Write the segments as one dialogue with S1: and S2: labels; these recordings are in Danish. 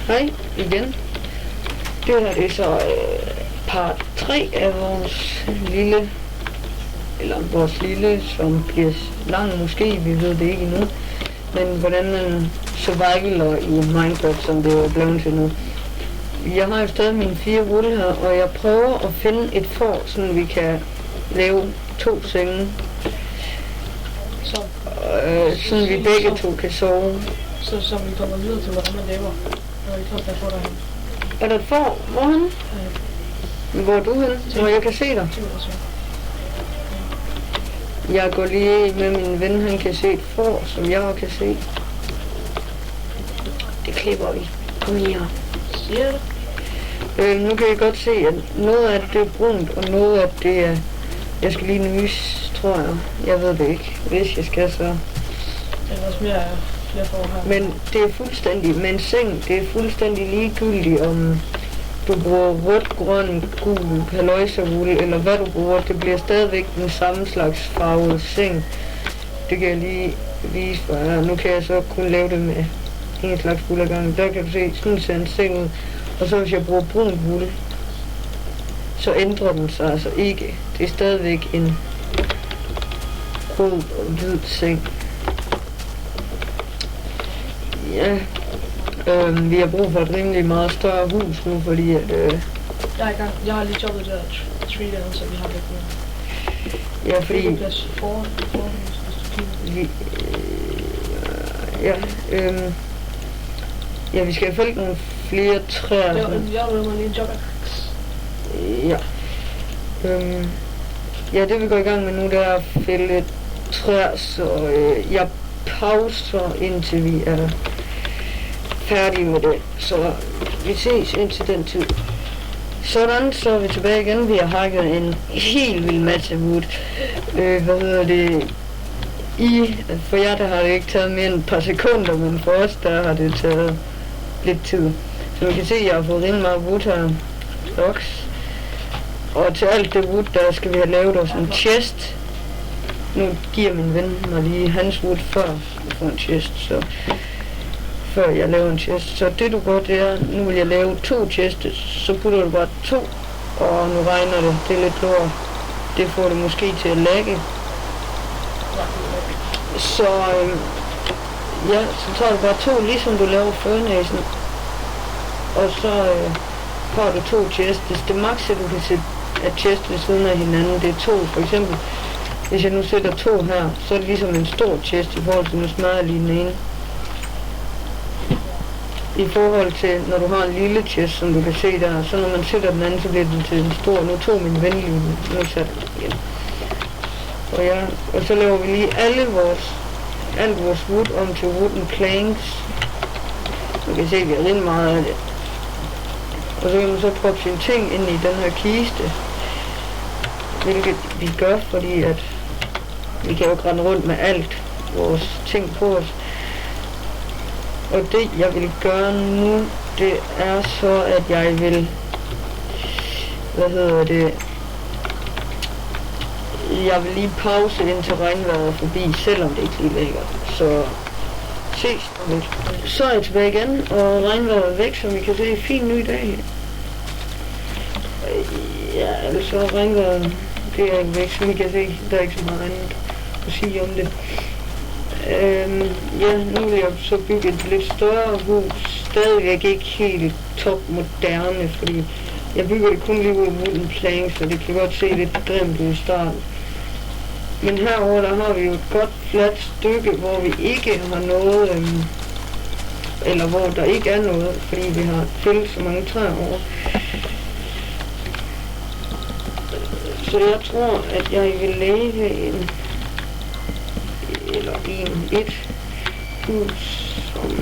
S1: Hej igen. Det her det er så part 3 af vores lille, som bliver lang måske, vi ved det ikke endnu. Men hvordan man survivaler i Minecraft, som det er blevet til nu. Jeg har jo stadig mine 4 rulle her, og jeg prøver at finde et får, så vi kan lave 2 senge. Sådan vi begge to kan sove.
S2: Så vi kommer videre til, hvordan man laver, når vi kommer derfra derhen.
S1: Er der et får? Hvorhen? Hvor er du hen? Hvor jeg kan se dig? Jeg går lige med min ven, han kan se et får, som jeg også kan se. Det klipper vi. Kom lige her.
S2: Siger du?
S1: Nu kan I godt se, at noget af det er brunt, og noget af det er... Jeg skal lige nys, tror jeg. Jeg ved det ikke. Hvis jeg skal, så...
S2: Det er også mere flere for her.
S1: Men det er fuldstændig... Med en seng, det er fuldstændig ligegyldigt, om du bruger rødt, grøn, gul, haløjserrulle, eller hvad du bruger. Det bliver stadigvæk den samme slags farvede seng. Det kan jeg lige vise for jer. Nu kan jeg så kun lave det med en slags guld ad gangen. Der kan du se, sådan ser en seng ud. Og så hvis jeg bruger brun guld, så ændrer den sig altså ikke. Det er stadigvæk en rød og hvid seng. Ja, vi har brug for et rimelig meget større hus nu, fordi at...
S2: Jeg er i gang. Jeg har lige jobbet der tree down, så vi har lidt mere.
S1: Ja, fordi...
S2: Plads foran, hvis du kigger.
S1: Ja, vi skal have fældt nogle flere træer.
S2: Jeg vil lige en job.
S1: Ja. Ja, det vi går i gang med nu, det er at fælde træer, så jeg pauser indtil vi er færdige med det. Så vi ses indtil den tid. Sådan, så er vi tilbage igen. Vi har hakket en helt vild masse wood. For jer, der har det ikke taget mere end et par sekunder, men for os, der har det taget lidt tid. Så man kan se, at jeg har fået rimelig meget wood her. Loks. Og til alt det wood, der skal vi have lavet os en chest. Nu giver min ven mig lige hans wood før jeg får en chest, så før jeg laver en chest. Så det du gør, det er, nu vil jeg lave 2 chests, så putter du bare 2, og nu regner det, det er lidt lort. Det får det måske til at lægge. Så så tager du bare 2, ligesom du laver førnæsen. Og så har du 2 chests. Det makse du kan sætte af chest ved siden af hinanden, det er 2. For eksempel, hvis jeg nu sætter 2 her, så er det ligesom en stor chest i forhold til, nu smadrer jeg lige den ene. I forhold til, når du har en lille chest, som du kan se der, så når man sætter den anden, så bliver den til en stor. Nu tog min ven lige, nu satte den igen. Og så laver vi lige alt vores wood om til wooden planks. Du kan se, at vi har rimelig meget af det. Og så kan man så proppe sine ting ind i den her kiste. Hvilket vi gør, fordi at vi kan jo rende rundt med alt vores ting på os. Og det jeg vil gøre nu, det er så, at jeg vil... Jeg vil lige pause indtil regnvejret er forbi, selvom det ikke lige ligger. Så ses om lidt. Så er jeg tilbage igen, og regnvejret er væk, så vi kan se en fin ny dag. Ja, altså regnvejret, det er ikke væk, så vi kan se, der er ikke så meget andet at sige om det. Ja, nu vil jeg så bygge et lidt større hus. Stadigvæk ikke helt topmoderne, fordi jeg bygger det kun lige ud af wooden planks, så det kan godt se lidt grimt ud i starten. Men herover der har vi jo et godt fladt stykke, hvor vi ikke har noget, eller hvor der ikke er noget, fordi vi har fældet så mange træer over. Så jeg tror, at jeg vil lave et hus, som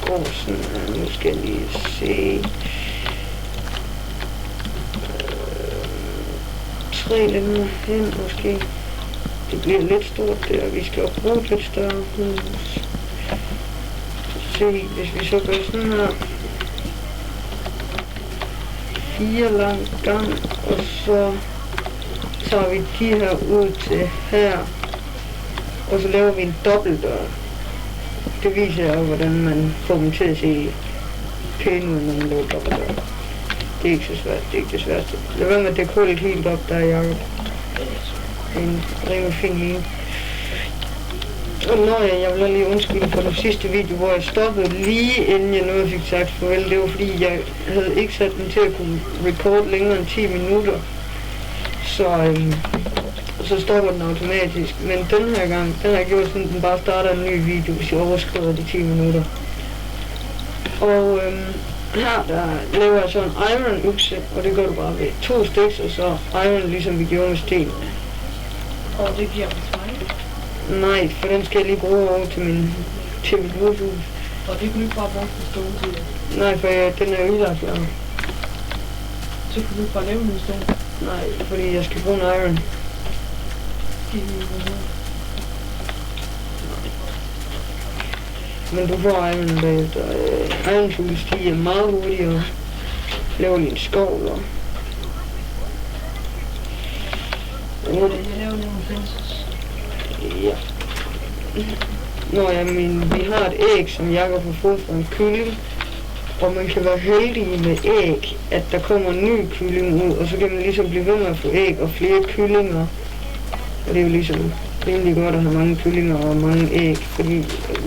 S1: går sådan her. Nu skal jeg lige se. 3 længere hen måske. Det bliver lidt stort der, vi skal bruge et lidt større hus. Se, hvis vi så gør sådan her. 4 lang gang, og så tager vi de her ud til her. Og så laver vi en dobbeltdør. Det viser jeg, hvordan man får dem til at se pæne ud, når man laver dobbeltdøre. Det er ikke så svært, det er ikke det sværeste. Lad være med at dække hullet helt op, der er Jacob. En rimelig fin line. Og når jeg vil lige undskylde for den sidste video, hvor jeg stoppede lige inden jeg nåede fik sagt farvel. Det var fordi, jeg havde ikke sat den til at kunne record længere end 10 minutter. Så stopper den automatisk. Men den her gang, den har jeg gjort sådan, den bare starter en ny video, hvis jeg overskrider de 10 minutter. Og her der laver jeg så en iron økse, og det gør du bare ved 2 stiks, og så iron ligesom vi gjorde med sten.
S2: Og det giver mig træk.
S1: Nej, for den skal jeg lige bruge over til mit Bluetooth.
S2: Og det kunne du ikke bare bruge på stående til det.
S1: Nej, for den er ødelagt, ja.
S2: Så kunne du ikke bare lave en stående.
S1: Nej, fordi jeg skal bruge en iron. Men du får iron bagefter. Iron tools, de er meget hurtigere. Laver lige en skovl og...
S2: Jeg laver nogle fences.
S1: Ja. Nå ja, men vi har et æg, som Jacob har fået fra en kylling. Og man kan være heldig med æg, at der kommer en ny kylling ud, og så kan man ligesom blive ved med at få æg og flere kyllinger. Og det er jo ligesom rimelig godt at have mange kyllinger og mange æg, fordi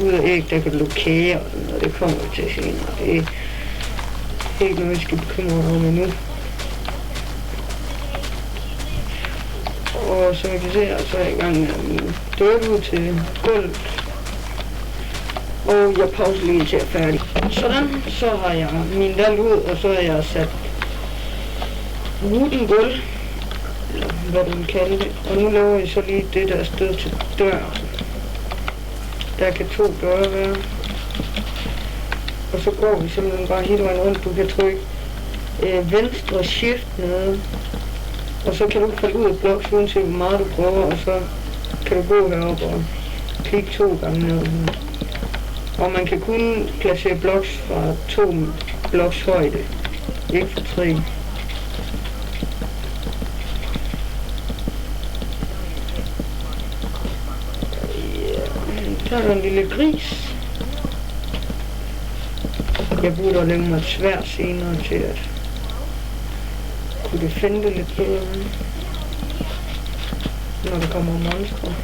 S1: ud af æg, der kan du kage, og det kommer til senere. Det er ikke noget, vi skal bekymre over med nu. Og som I kan se, så er jeg i gang med min dør ud til gulvet. Og jeg pauser lige til at er færdig. Sådan, så har jeg min dal ud, og så har jeg sat wooden gulv, eller hvad du vil kalde det. Og nu laver jeg så lige det der sted til døren. Der kan 2 døre være. Og så går vi simpelthen bare hele vejen rundt. Du kan trykke venstre shift nede. Og så kan du falde ud af bloks, uanset hvor meget du prøver, og så kan du gå herop og klikke 2 gange ned. Og man kan kun placere bloks fra 2 bloks højde, ikke fra 3. Ja, der er en lille gris. Jeg burde også lave mig et sværd senere til at kunne defende det lidt bedre, når der kommer monstre.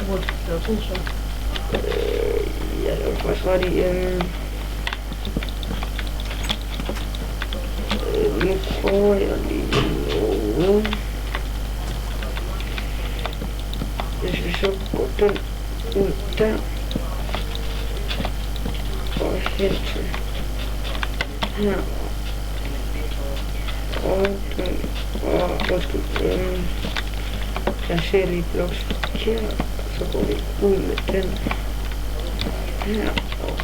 S2: Hvor der er 2 så.
S1: Ja, det var faktisk ret i. Nu prøver jeg lige noget. Hvis vi så går den ud der. Og hen til her. Og den. Og undskyld. Jeg ser lige bloks forkert. Så går vi ud med den her og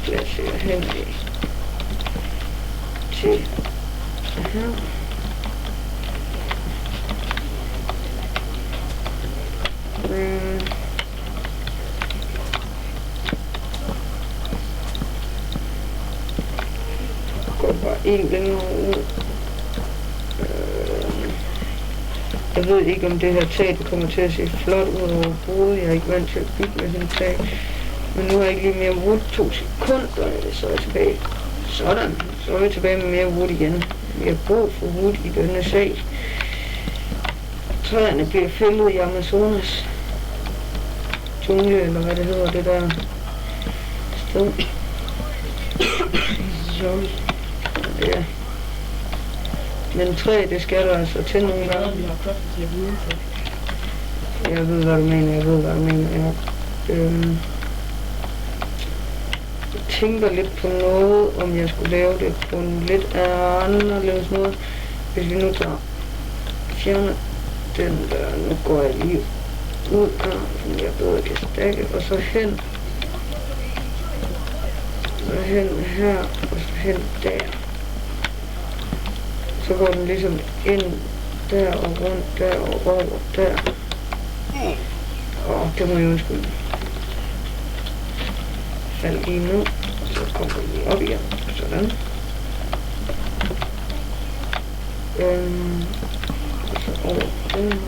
S1: placerer hen til her. Går bare en længere ud. Jeg ved ikke, om det her tag det kommer til at se flot ud overhovedet. Jeg er ikke vant til at bygge med sådan et tag. Men nu har jeg ikke lige mere wood. 2 sekunder, så er jeg tilbage. Sådan. Så er vi tilbage med mere wood igen. Vi har brug for wood i denne sag. Træerne bliver fældet i Amazonas jungle, eller hvad det hedder, det der sted. Så, ja. Men træ, det skal der altså til nogle gange. Jeg ved, hvad du mener, jeg tænker lidt på noget, om jeg skulle lave det på en lidt anderledes måde. Hvis vi nu fjerner den der, nu går jeg lige ud her, som jeg bedre kan stakke, og så hen her, og så hen der. Så går den ligesom ind der og rundt der og over der. Det må jeg undskylde. Fald lige nu, og så kommer vi lige op igen. Sådan. Og så over den.